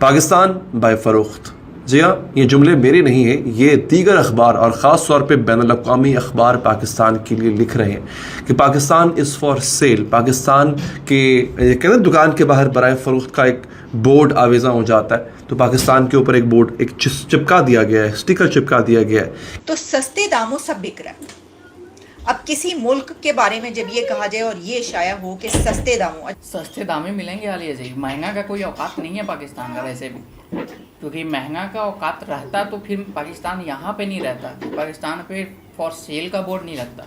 Pakistan bye फरोख्त। जी हाँ, ये जुमले मेरे नहीं हैं, ये दीगर अखबार और ख़ास तौर पे बैनुल-अक़वामी अखबार पाकिस्तान के लिए लिख रहे हैं कि Pakistan is for sale. Pakistan के कहते हैं दुकान के बाहर बराए फ़रोख्त का एक बोर्ड आवेज़ा हो जाता है, तो पाकिस्तान के ऊपर एक बोर्ड एक चिपका दिया गया है, स्टिकर चिपका दिया गया है। तो सस्ते दामों सब बिक रहा है। अब किसी मुल्क के बारे में जब ये कहा जाए और ये शाया हो कि सस्ते दाम में मिलेंगे आलिया जी, महंगा का कोई औकात नहीं है पाकिस्तान का वैसे भी, क्योंकि महंगा का औकात रहता तो फिर पाकिस्तान यहाँ पे नहीं रहता। पाकिस्तान पे फॉर सेल का बोर्ड नहीं लगता।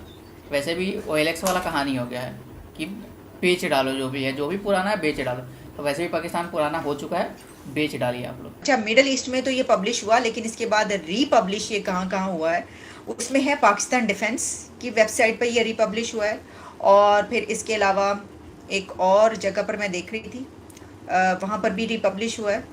वैसे भी OLX वाला कहानी हो गया है कि बेच डालो, जो भी है, जो भी पुराना है बेच डालो। तो वैसे भी पाकिस्तान पुराना हो चुका है, बेच डालिए आप लोग। अच्छा, मिडल ईस्ट में तो ये पब्लिश हुआ, लेकिन इसके बाद रीपब्लिश ये कहाँ हुआ है, उसमें है पाकिस्तान डिफेंस की वेबसाइट पर ये रीपब्लिश हुआ है। और फिर इसके अलावा एक और जगह पर मैं देख रही थी, वहाँ पर भी रीपब्लिश हुआ है।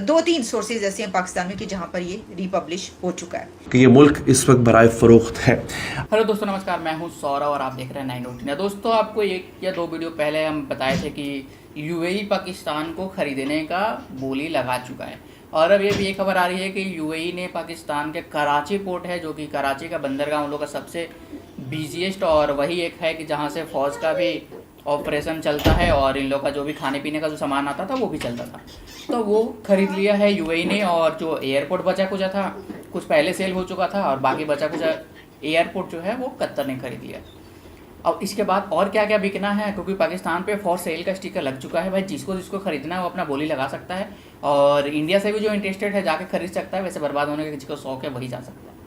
2-3 सोर्सेज ऐसे हैं पाकिस्तान में कि जहाँ पर ये रीपब्लिश हो चुका है कि ये मुल्क इस वक्त बराए फरोख्त है। हेलो दोस्तों, नमस्कार, मैं हूँ सौरभ और आप देख रहे हैं 9 रूटीन। दोस्तों, आपको 1 या 2 वीडियो पहले हम बताए थे कि UAE पाकिस्तान को खरीदने का बोली लगा चुका है। और अब ये भी एक खबर आ रही है कि UAE ने पाकिस्तान के कराची पोर्ट है, जो कि कराची का बंदरगाह उन लोग का सबसे बिजीएस्ट, और वही एक है कि जहाँ से फ़ौज का भी ऑपरेशन चलता है और इन लोग का जो भी खाने पीने का जो सामान आता था वो भी चलता था। तो वो खरीद लिया है UAE ने। और जो एयरपोर्ट बचा कुछ था, कुछ पहले सेल हो चुका था, और बाकी बचा कुछ एयरपोर्ट जो है वो कतर ने खरीद लिया। अब इसके बाद और क्या क्या बिकना है, क्योंकि पाकिस्तान पे फॉर सेल का स्टिकर लग चुका है। भाई जिसको जिसको खरीदना है वो अपना बोली लगा सकता है, और इंडिया से भी जो इंटरेस्टेड है जाके खरीद सकता है। वैसे बर्बाद होने का जिसको शौक है वही जा सकता है।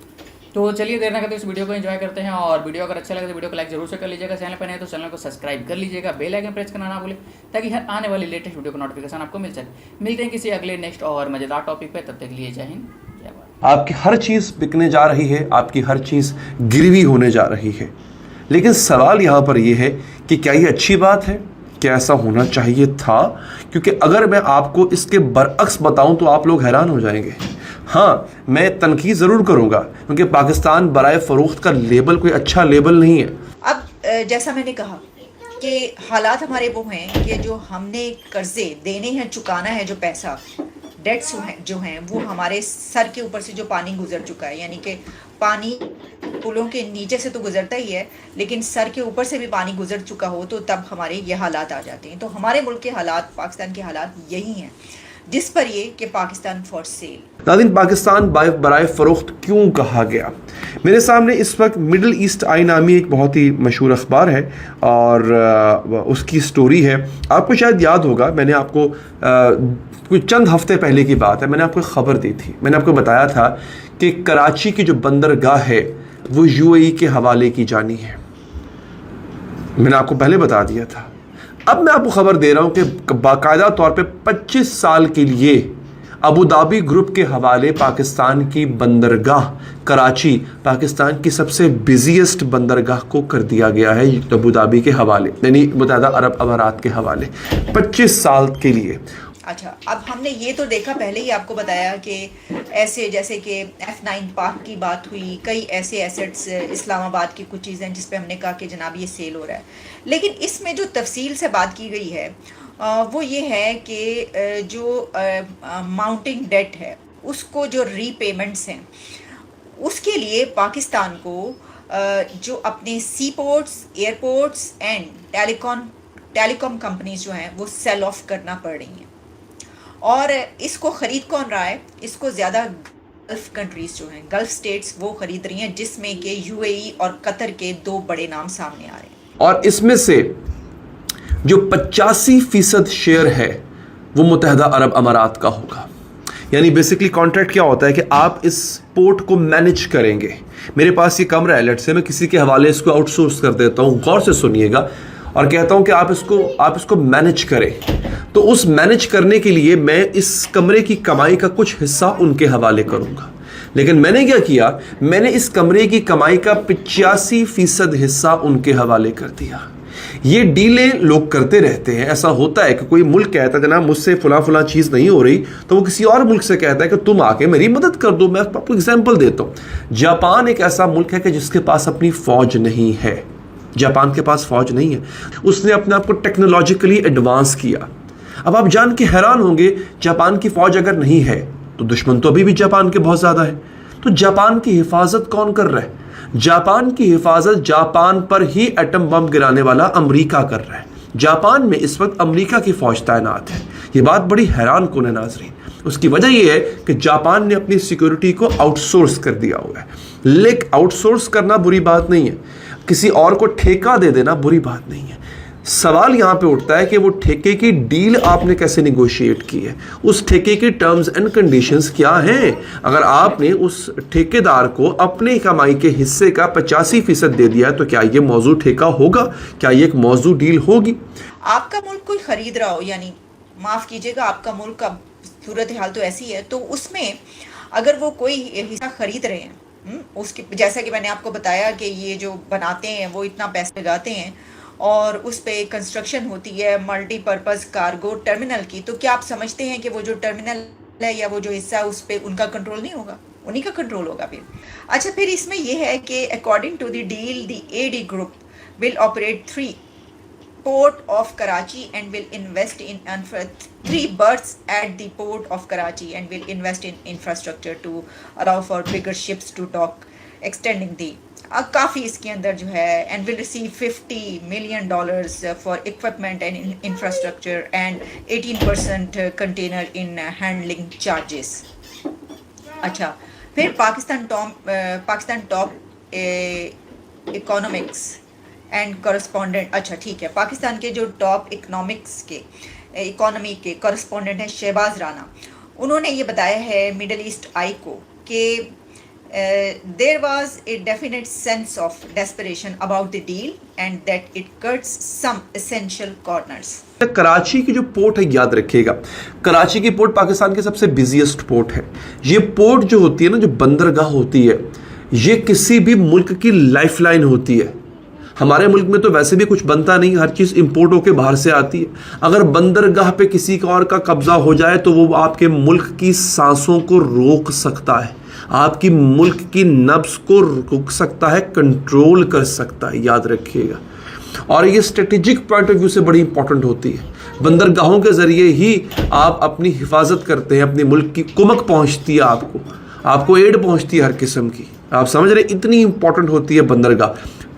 तो चलिए देर ना करते इस वीडियो को एंजॉय करते हैं। और वीडियो अगर अच्छा लगे तो वीडियो को लाइक जरूर से कर लीजिएगा। चैनल पर नहीं तो चैनल को सब्सक्राइब कर लीजिएगा, बेल आइकन प्रेस करना ना भूलें, ताकि हर आने वाली लेटेस्ट वीडियो का नोटिफिकेशन आपको मिल सके। मिलते हैं किसी अगले नेक्स्ट और मज़ेदार टॉपिक पे, तब तक के लिए जय हिंद, जय भारत। आपकी हर चीज़ बिकने जा रही है, आपकी हर चीज़ गिरवी होने जा रही है, लेकिन सवाल यहाँ पर यह है कि क्या ये अच्छी बात है, क्या ऐसा होना चाहिए था? क्योंकि अगर मैं आपको इसके बरअक्स बताऊं तो आप लोग हैरान हो जाएंगे। हाँ, मैं तनकीद ज़रूर करूँगा, क्योंकि पाकिस्तान बराए फ़रोख्त का लेबल कोई अच्छा लेबल नहीं है। अब जैसा मैंने कहा कि हालात हमारे वो हैं कि जो हमने कर्जे देने हैं, चुकाना है, जो पैसा डेट्स जो हैं वो हमारे सर के ऊपर से जो पानी गुजर चुका है, यानी कि पानी पुलों के नीचे से तो गुजरता ही है, लेकिन सर के ऊपर से भी पानी गुजर चुका हो तो तब हमारे ये हालात आ जाते हैं। तो हमारे मुल्क के हालात, पाकिस्तान के हालात यही हैं, जिस पर ये कि पाकिस्तान फॉर सेल। नाज़रीन, पाकिस्तान बराए फ़रोख्त क्यों कहा गया? मेरे सामने इस वक्त मिडल ईस्ट आई नामी एक बहुत ही मशहूर अखबार है और उसकी स्टोरी है। आपको शायद याद होगा, मैंने आपको कुछ चंद हफ्ते पहले की बात है, मैंने आपको खबर दी थी। मैंने आपको बताया था कि कराची की जो बंदरगाह है वो UAE के हवाले की जानी है। मैंने आपको पहले बता दिया था। अब मैं आपको खबर दे रहा हूं कि बाकायदा तौर पे 25 साल के लिए अबू धाबी ग्रुप के हवाले पाकिस्तान की बंदरगाह कराची, पाकिस्तान की सबसे बिजीएस्ट बंदरगाह को कर दिया गया है अबू धाबी के हवाले, यानी मुत्तहदा अरब अमारात के हवाले 25 साल के लिए। अच्छा, अब हमने ये तो देखा, पहले ही आपको बताया कि ऐसे जैसे कि F9 पार्क की बात हुई, कई ऐसे एसेट्स इस्लामाबाद की कुछ चीज़ें जिस पे हमने कहा कि जनाब ये सेल हो रहा है। लेकिन इसमें जो तफसील से बात की गई है वो ये है कि जो माउंटिंग डेट है उसको जो रीपेमेंट्स हैं उसके लिए पाकिस्तान को जो अपने sea ports, airports and telecom companies जो हैं वो सेल ऑफ करना पड़ रही हैं। और इसको ख़रीद कौन रहा है? इसको ज़्यादा गल्फ़ कंट्रीज़ जो हैं, गल्फ़ स्टेट्स, वो ख़रीद रही हैं, जिसमें कि UAE और कतर के 2 बड़े नाम सामने आ रहे हैं। और इसमें से जो 85% शेयर है वो मुत्तहदा अरब अमारात का होगा। यानी बेसिकली कॉन्ट्रैक्ट क्या होता है कि आप इस पोर्ट को मैनेज करेंगे। मेरे पास ये कमरा है, लेट से मैं किसी के हवाले इसको आउटसोर्स कर देता हूँ, गौर से सुनिएगा, और कहता हूँ कि आप इसको मैनेज करें। तो उस मैनेज करने के लिए मैं इस कमरे की कमाई का कुछ हिस्सा उनके हवाले करूँगा। लेकिन मैंने क्या किया, मैंने इस कमरे की कमाई का 85% हिस्सा उनके हवाले कर दिया। ये डीलें लोग करते रहते हैं। ऐसा होता है कि कोई मुल्क कहता है जनाब मुझसे फला चीज़ नहीं हो रही, तो वो किसी और मुल्क से कहता है कि तुम आके मेरी मदद कर दो। मैं आपको एग्जाम्पल देता हूँ। जापान एक ऐसा मुल्क है कि जिसके पास अपनी फ़ौज नहीं है। जापान के पास फ़ौज नहीं है, उसने अपने आप को टेक्नोलॉजिकली एडवांस किया। अब आप जान के हैरान होंगे, जापान की फौज अगर नहीं है तो दुश्मन तो अभी भी जापान के बहुत ज्यादा है। तो जापान की हिफाजत कौन कर रहा है? जापान की हिफाजत जापान पर ही एटम बम गिराने वाला अमेरिका कर रहा है। जापान में इस वक्त अमेरिका की फौज तैनात है। ये बात बड़ी हैरान कुन है नाज़रीन। उसकी वजह यह है कि जापान ने अपनी सिक्योरिटी को आउटसोर्स कर दिया हुआ है। लेकिन आउटसोर्स करना बुरी बात नहीं है, किसी और को ठेका दे देना बुरी बात नहीं है। सवाल यहां पे उठता है कि वो ठेके की डील आपने कैसे निगोशिएट की है, उस ठेके की टर्म्स एंड कंडीशंस क्या हैं। अगर आपने उस ठेकेदार को अपने कमाई के हिस्से का 85% दे दिया है तो क्या ये मौजू ठेका होगा? क्या ये एक मौजू डील होगी? आपका मुल्क कोई खरीद रहा हो, यानी माफ कीजिएगा, आपका मुल्क का सूरत हाल तो ऐसी है, तो उसमें अगर वो कोई हिस्सा खरीद रहे हैं, उसकी जैसा कि मैंने आपको बताया कि ये जो बनाते हैं वो इतना पैसे लगाते हैं और उस पे कंस्ट्रक्शन होती है मल्टीपर्पज़ कार्गो टर्मिनल की, तो क्या आप समझते हैं कि वो जो टर्मिनल है या वो जो हिस्सा है उस पे उनका कंट्रोल नहीं होगा? उन्हीं का कंट्रोल होगा फिर। अच्छा, फिर इसमें यह है कि according to the deal the ED group will operate 3 port of Karachi and will invest in 3 berths at the port of Karachi and will invest in infrastructure to allow for bigger ships to dock, extending the काफ़ी इसके अंदर जो है and will receive $50 million for equipment and infrastructure and 18% container in handling charges। अच्छा, फिर Pakistan top economics and correspondent, अच्छा ठीक है, पाकिस्तान के जो टॉप इकोनॉमी के कॉरस्पॉन्डेंट हैं शहबाज राना, उन्होंने ये बताया है मिडल ईस्ट आई को कि there was a definite sense of desperation about the deal and that it cuts some essential corners. Karachi की जो पोर्ट है, याद रखिएगा, कराची की पोर्ट पाकिस्तान की सबसे बिजिएस्ट पोर्ट है। ये पोर्ट जो होती है ना, जो बंदरगाह होती है, ये किसी भी मुल्क की लाइफलाइन होती है। हमारे मुल्क में तो वैसे भी कुछ बनता नहीं, हर चीज़ इंपोर्ट होकर बाहर से आती है। अगर बंदरगाह पे किसी का और का कब्जा हो जाए तो वो आपके मुल्क की सांसों को रोक सकता है, आपकी मुल्क की नब्ज को रोक सकता है, कंट्रोल कर सकता है, याद रखिएगा। और ये स्ट्रेटेजिक पॉइंट ऑफ व्यू से बड़ी इंपॉर्टेंट होती है। बंदरगाहों के ज़रिए ही आप अपनी हिफाजत करते हैं, अपने मुल्क की कुमक पहुँचती है, आपको एड पहुँचती है हर किस्म की। आप समझ रहे, इतनी इंपॉर्टेंट होती है बंदरगाह।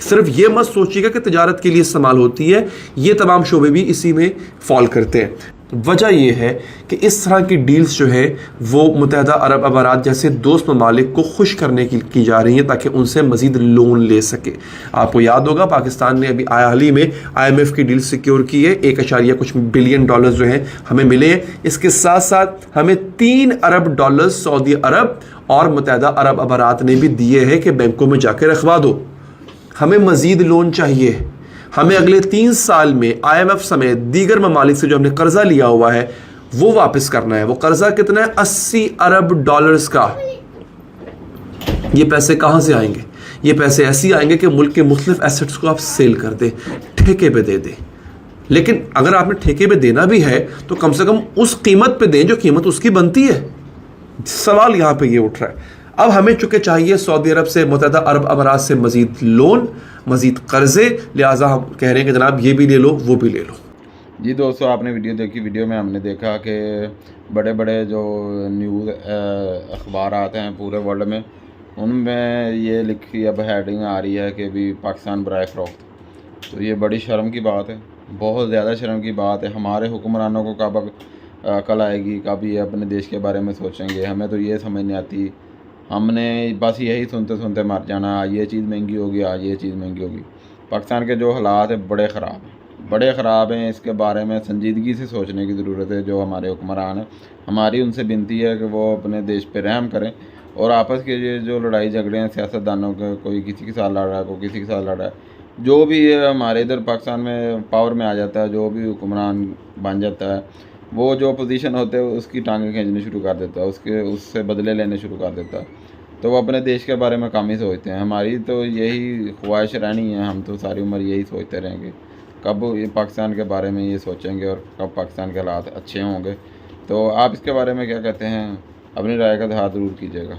सिर्फ ये मत सोचिएगा कि तिजारत के लिए इस्तेमाल होती है, ये तमाम शोबे भी इसी में फॉल करते हैं। वजह यह है कि इस तरह की डील्स जो है वो मुत्तहिदा अरब अमारात जैसे दोस्त ममालिक को खुश करने की जा रही हैं ताकि उनसे मज़ीद लोन ले सके। आपको याद होगा पाकिस्तान ने अभी हाल ही में IMF की डील सिक्योर की है, 1 कुछ बिलियन डॉलर जो हैं हमें मिले हैं। इसके साथ साथ हमें 3 अरब डॉलर सऊदी अरब और मुत्तहिदा अरब अमारात ने भी दिए हैं कि बैंकों में जाकर रखवा दो, हमें मज़ीद लोन चाहिए। हमें अगले 3 साल में IMF समेत दीगर ममालिक से जो हमने कर्जा लिया हुआ है वो वापस करना है। वो कर्जा कितना है? 80 अरब डॉलर्स का। ये पैसे कहाँ से आएंगे? ये पैसे ऐसे आएंगे कि मुल्क के मुख्तलिफ एसेट्स को आप सेल कर दें, ठेके पे दे दें। लेकिन अगर आपने ठेके पे देना भी है तो कम से कम उस कीमत पे दें जो कीमत उसकी बनती है। सवाल यहाँ पे ये उठ रहा है। अब हमें चूँकि चाहिए सऊदी अरब से, मुत्तहिदा अरब अमारात से मज़ीद लोन, मज़ीद कर्ज़े, लिहाजा हम कह रहे हैं कि जनाब ये भी ले लो, वो भी ले लो। जी दोस्तों, आपने वीडियो देखी। वीडियो में हमने देखा कि बड़े बड़े जो न्यूज़ अखबार आते हैं पूरे वर्ल्ड में, उनमें ये लिखी अब हेडिंग आ रही है कि भी पाकिस्तान बराए फ़रोख्त। तो ये बड़ी शर्म की बात है, बहुत ज़्यादा शर्म की बात है। हमारे हुक्मरानों को कब अकल आएगी, कब ये अपने देश के बारे में सोचेंगे? हमें तो ये समझ नहीं आती। हमने बस यही सुनते सुनते मर जाना, आज ये चीज़ महंगी होगी, आज ये चीज़ महंगी होगी। पाकिस्तान के जो हालात है बड़े ख़राब हैं। इसके बारे में संजीदगी से सोचने की ज़रूरत है। जो हमारे हुक्मरान हैं, हमारी उनसे विनती है कि वो अपने देश पे रहम करें और आपस के ये जो लड़ाई झगड़े हैं सियासतदानों के, कोई किसी के साथ लड़ रहा है, कोई किसी के साथ लड़ रहा है, जो भी है हमारे इधर पाकिस्तान में पावर में आ जाता है, जो भी हुक्मरान बन जाता है, वो जो पोजीशन होते हैं उसकी टांगें खींचनी शुरू कर देता है, उससे बदले लेने शुरू कर देता है। तो वो अपने देश के बारे में कम ही सोचते हैं। हमारी तो यही ख्वाहिश रहनी है, हम तो सारी उम्र यही सोचते रहेंगे कब ये पाकिस्तान के बारे में ये सोचेंगे और कब पाकिस्तान के हालात अच्छे होंगे। तो आप इसके बारे में क्या कहते हैं? अपनी राय का इज़हार ज़रूर कीजिएगा।